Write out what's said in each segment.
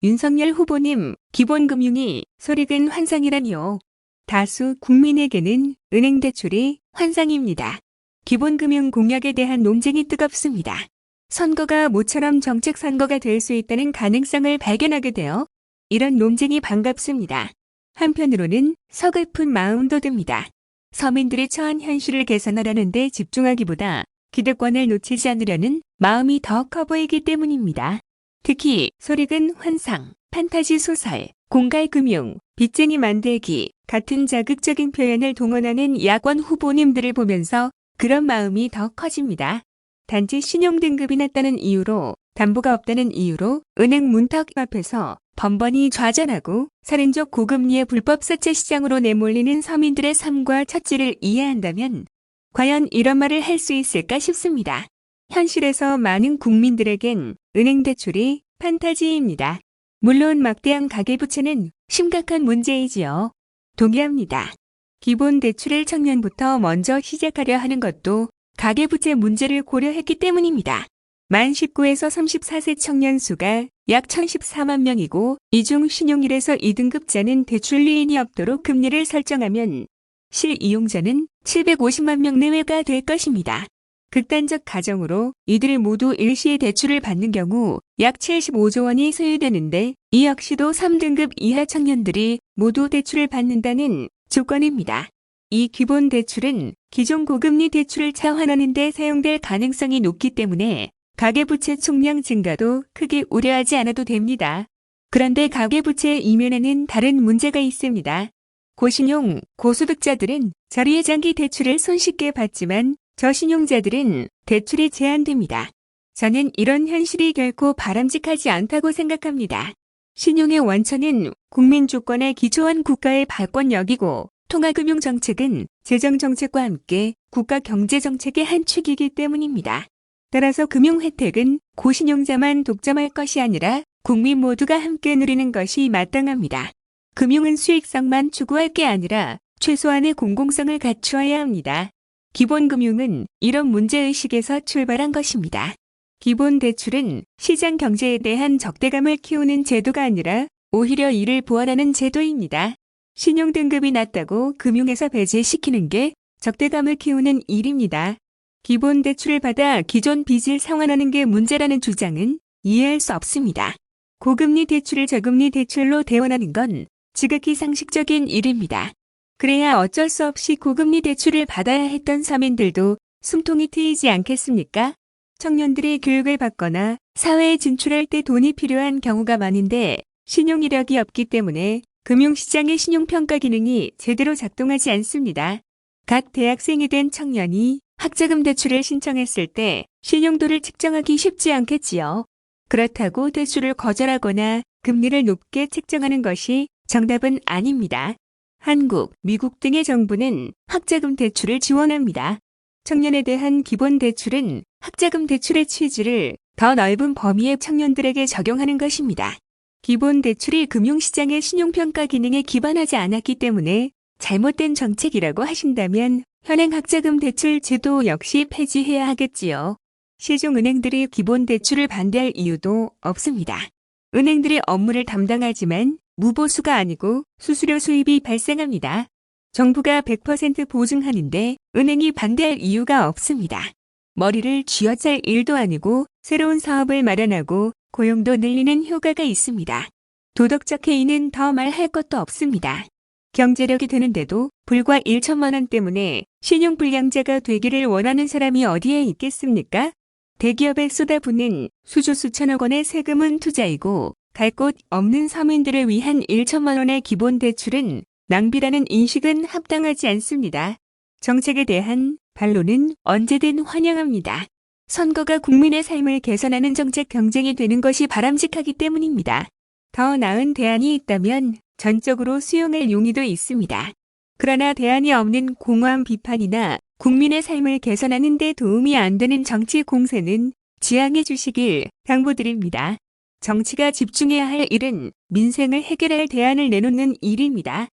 윤석열 후보님, 기본금융이 소리근 환상이라니요. 다수 국민에게는 은행 대출이 환상입니다. 기본금융 공약에 대한 논쟁이 뜨겁습니다. 선거가 모처럼 정책 선거가 될 수 있다는 가능성을 발견하게 되어 이런 논쟁이 반갑습니다. 한편으로는 서글픈 마음도 듭니다. 서민들이 처한 현실을 개선하려는 데 집중하기보다 기득권을 놓치지 않으려는 마음이 더 커 보이기 때문입니다. 특히 소리근 환상, 판타지 소설, 공갈금융, 빚쟁이 만들기 같은 자극적인 표현을 동원하는 야권 후보님들을 보면서 그런 마음이 더 커집니다. 단지 신용등급이 낮다는 이유로, 담보가 없다는 이유로 은행 문턱 앞에서 번번이 좌절하고 살인적 고금리의 불법 사채 시장으로 내몰리는 서민들의 삶과 처지를 이해한다면 과연 이런 말을 할 수 있을까 싶습니다. 현실에서 많은 국민들에겐 은행 대출이 판타지입니다. 물론 막대한 가계부채는 심각한 문제이지요. 동의합니다. 기본 대출을 청년부터 먼저 시작하려 하는 것도 가계부채 문제를 고려했기 때문입니다. 만 19에서 34세 청년 수가 약 1014만 명이고 이 중 신용 1에서 2등급자는 대출리인이 없도록 금리를 설정하면 실이용자는 750만 명 내외가 될 것입니다. 극단적 가정으로 이들 모두 일시에 대출을 받는 경우 약 75조 원이 소요되는데 이 역시도 3등급 이하 청년들이 모두 대출을 받는다는 조건입니다. 이 기본 대출은 기존 고금리 대출을 차환하는 데 사용될 가능성이 높기 때문에 가계부채 총량 증가도 크게 우려하지 않아도 됩니다. 그런데 가계부채 이면에는 다른 문제가 있습니다. 고신용, 고소득자들은 저리장기 대출을 손쉽게 받지만 저신용자들은 대출이 제한됩니다. 저는 이런 현실이 결코 바람직하지 않다고 생각합니다. 신용의 원천은 국민 주권에 기초한 국가의 발권력이고 통화금융정책은 재정정책과 함께 국가 경제정책의 한 축이기 때문입니다. 따라서 금융혜택은 고신용자만 독점할 것이 아니라 국민 모두가 함께 누리는 것이 마땅합니다. 금융은 수익성만 추구할 게 아니라 최소한의 공공성을 갖추어야 합니다. 기본금융은 이런 문제의식에서 출발한 것입니다. 기본 대출은 시장 경제에 대한 적대감을 키우는 제도가 아니라 오히려 이를 보완하는 제도입니다. 신용등급이 낮다고 금융에서 배제시키는 게 적대감을 키우는 일입니다. 기본 대출을 받아 기존 빚을 상환하는 게 문제라는 주장은 이해할 수 없습니다. 고금리 대출을 저금리 대출로 대원하는 건 지극히 상식적인 일입니다. 그래야 어쩔 수 없이 고금리 대출을 받아야 했던 서민들도 숨통이 트이지 않겠습니까? 청년들이 교육을 받거나 사회에 진출할 때 돈이 필요한 경우가 많은데 신용 이력이 없기 때문에 금융시장의 신용평가 기능이 제대로 작동하지 않습니다. 각 대학생이 된 청년이 학자금 대출을 신청했을 때 신용도를 측정하기 쉽지 않겠지요. 그렇다고 대출을 거절하거나 금리를 높게 책정하는 것이 정답은 아닙니다. 한국, 미국 등의 정부는 학자금 대출을 지원합니다. 청년에 대한 기본 대출은 학자금 대출의 취지를 더 넓은 범위의 청년들에게 적용하는 것입니다. 기본 대출이 금융시장의 신용평가 기능에 기반하지 않았기 때문에 잘못된 정책이라고 하신다면 현행 학자금 대출 제도 역시 폐지해야 하겠지요. 시중은행들이 기본 대출을 반대할 이유도 없습니다. 은행들이 업무를 담당하지만 무보수가 아니고 수수료 수입이 발생합니다. 정부가 100% 보증하는데 은행이 반대할 이유가 없습니다. 머리를 쥐어짤 일도 아니고 새로운 사업을 마련하고 고용도 늘리는 효과가 있습니다. 도덕적 해이는 더 말할 것도 없습니다. 경제력이 되는데도 불과 1천만 원 때문에 신용불량자가 되기를 원하는 사람이 어디에 있겠습니까? 대기업에 쏟아붓는 수조 수천억 원의 세금은 투자이고 갈 곳 없는 서민들을 위한 1천만 원의 기본 대출은 낭비라는 인식은 합당하지 않습니다. 정책에 대한 반론은 언제든 환영합니다. 선거가 국민의 삶을 개선하는 정책 경쟁이 되는 것이 바람직하기 때문입니다. 더 나은 대안이 있다면 전적으로 수용할 용의도 있습니다. 그러나 대안이 없는 공허한 비판이나 국민의 삶을 개선하는 데 도움이 안 되는 정치 공세는 지양해 주시길 당부드립니다. 정치가 집중해야 할 일은 민생을 해결할 대안을 내놓는 일입니다.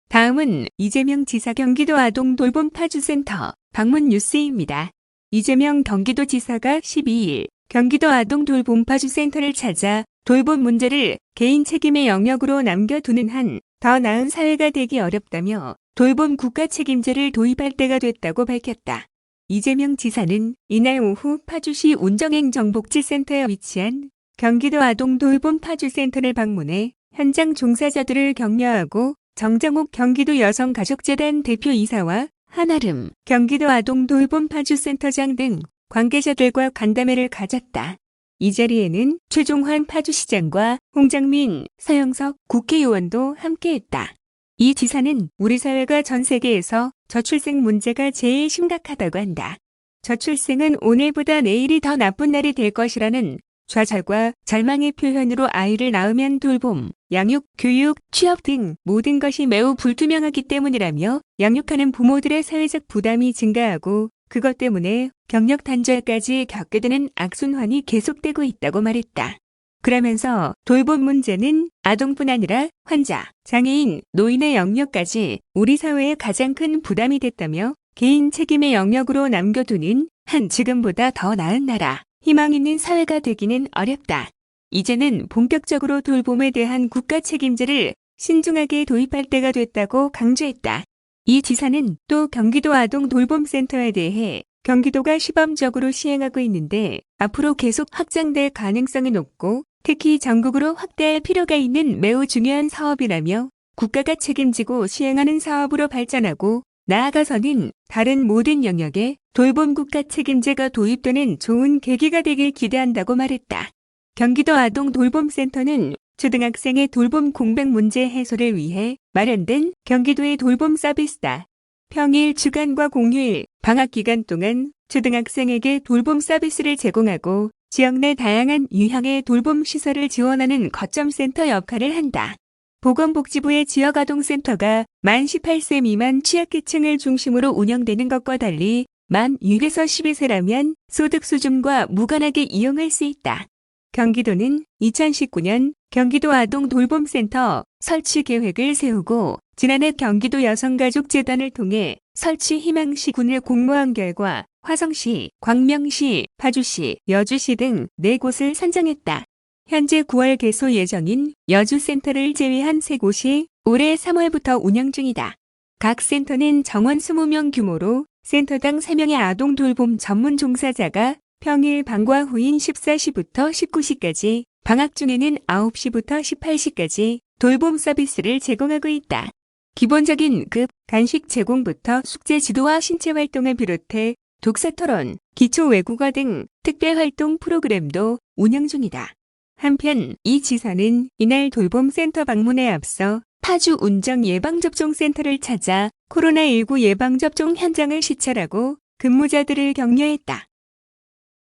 다음은 이재명 지사 경기도 아동 돌봄 파주센터 방문 뉴스입니다. 이재명 경기도지사가 12일 경기도 아동 돌봄 파주센터를 찾아 돌봄 문제를 개인 책임의 영역으로 남겨두는 한 더 나은 사회가 되기 어렵다며 돌봄 국가 책임제를 도입할 때가 됐다고 밝혔다. 이재명 지사는 이날 오후 파주시 운정행정복지센터에 위치한 경기도 아동 돌봄 파주센터를 방문해 현장 종사자들을 격려하고 정정욱 경기도 여성가족재단 대표이사와 한아름 경기도 아동 돌봄 파주센터장 등 관계자들과 간담회를 가졌다. 이 자리에는 최종환 파주시장과 홍장민, 서영석 국회의원도 함께했다. 이 지사는 우리 사회가 전 세계에서 저출생 문제가 제일 심각하다고 한다. 저출생은 오늘보다 내일이 더 나쁜 날이 될 것이라는 좌절과 절망의 표현으로 아이를 낳으면 돌봄, 양육, 교육, 취업 등 모든 것이 매우 불투명하기 때문이라며 양육하는 부모들의 사회적 부담이 증가하고 그것 때문에 경력 단절까지 겪게 되는 악순환이 계속되고 있다고 말했다. 그러면서 돌봄 문제는 아동뿐 아니라 환자, 장애인, 노인의 영역까지 우리 사회의 가장 큰 부담이 됐다며 개인 책임의 영역으로 남겨두는 한 지금보다 더 나은 나라, 희망 있는 사회가 되기는 어렵다. 이제는 본격적으로 돌봄에 대한 국가 책임제를 신중하게 도입할 때가 됐다고 강조했다. 이 지사는 또 경기도 아동 돌봄센터에 대해 경기도가 시범적으로 시행하고 있는데 앞으로 계속 확장될 가능성이 높고 특히 전국으로 확대할 필요가 있는 매우 중요한 사업이라며 국가가 책임지고 시행하는 사업으로 발전하고 나아가서는 다른 모든 영역에 돌봄 국가 책임제가 도입되는 좋은 계기가 되길 기대한다고 말했다. 경기도 아동 돌봄센터는 초등학생의 돌봄 공백 문제 해소를 위해 마련된 경기도의 돌봄 서비스다. 평일, 주간과 공휴일, 방학 기간 동안 초등학생에게 돌봄 서비스를 제공하고 지역 내 다양한 유형의 돌봄 시설을 지원하는 거점센터 역할을 한다. 보건복지부의 지역아동센터가 만 18세 미만 취약계층을 중심으로 운영되는 것과 달리 만 6에서 12세라면 소득 수준과 무관하게 이용할 수 있다. 경기도는 2019년 경기도 아동 돌봄센터 설치 계획을 세우고 지난해 경기도 여성가족재단을 통해 설치 희망시군을 공모한 결과 화성시, 광명시, 파주시, 여주시 등 4곳을 선정했다. 현재 9월 개소 예정인 여주센터를 제외한 3곳이 올해 3월부터 운영 중이다. 각 센터는 정원 20명 규모로 센터당 3명의 아동 돌봄 전문 종사자가 평일 방과 후인 14시부터 19시까지, 방학 중에는 9시부터 18시까지 돌봄 서비스를 제공하고 있다. 기본적인 간식 제공부터 숙제 지도와 신체 활동을 비롯해 독서 토론, 기초 외국어 등 특별 활동 프로그램도 운영 중이다. 한편 이 지사는 이날 돌봄센터 방문에 앞서 파주 운정 예방접종센터를 찾아 코로나19 예방접종 현장을 시찰하고 근무자들을 격려했다.